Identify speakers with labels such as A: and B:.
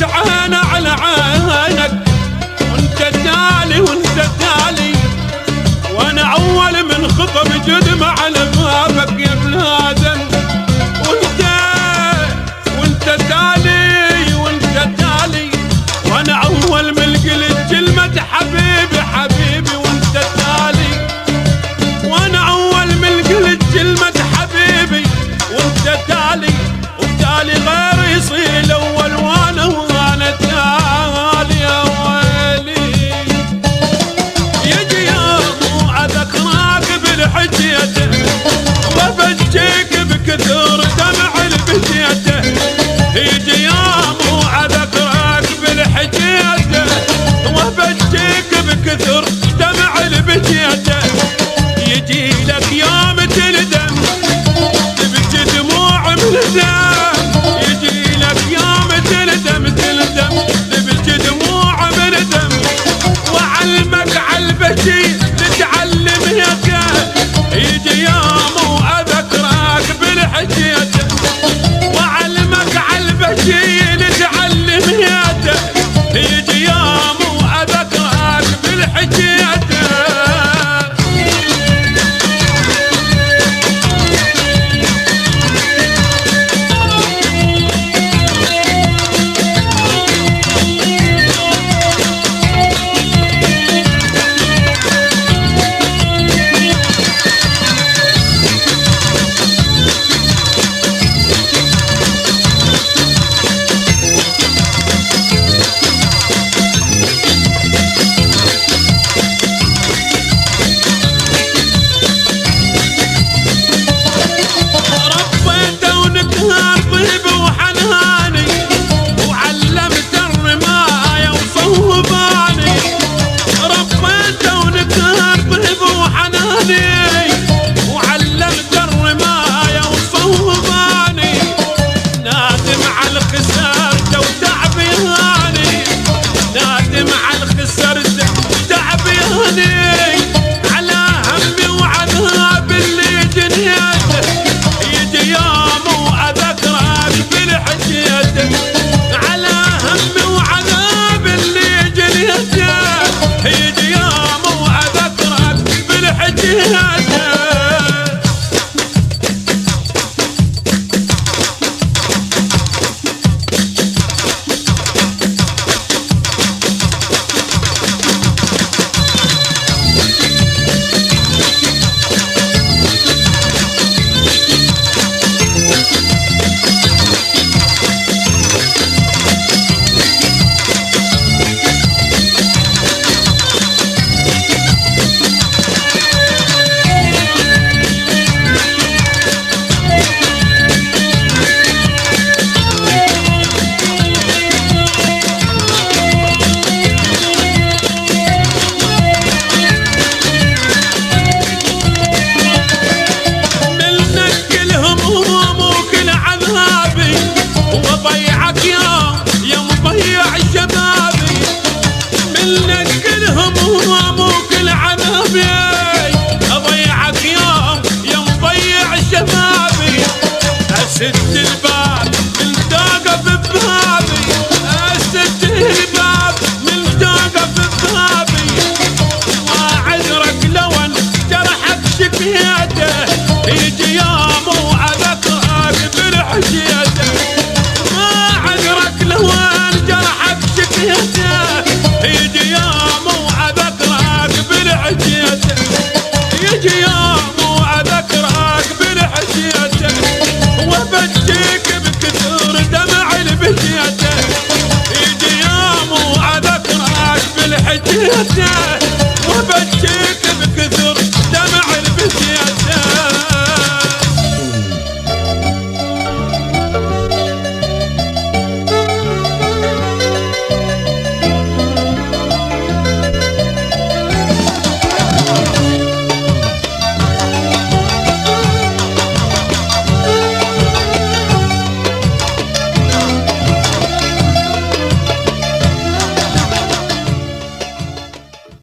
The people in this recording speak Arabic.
A: عين على عينك وانت تالي وانت تالي، وانا اول من خطب جدمع على بابك يا بلادن، وانت تالي وانت تالي، وانا اول من قلت كلمة حبيبي حبيبي وانت تالي، وانا اول من قلت كلمة حبيبي وانت تالي، وبتالي غير يصير الاول وانا تالي يا ويلي. يجي يوم اذكرك بالحجيته وابجيك بكثر دمع البجيته، يجي يوم اذكرك بالحجيته وابجيك بكثر دمع البجيته، يجي لك يوم تندم تبكي دموع من الدم، يجي لك يوم تندم تبكي دموع من الدم، وعلمك عالبكي تتعلم يدك، يجي يوم واذكرك بالحجيته وعلمك عالبكي تتعلم يدك، يجي يوم واذكرك بالحجيته. وعلمت الرماية وصوباني، نادم على الخسارة وتعبي هاني، نادم على الخسارة وتعبي هاني، على همي وعذاب اللي جنيته، يجي يوم واذكرك بالحجيته، على همي وعذاب اللي جنيته، يجي يوم واذكرك بالحجيته. وضيعك يا مضيع شبابي، منك كل هموم وكل عذابي، اضيعك يا مضيع شبابي، اسد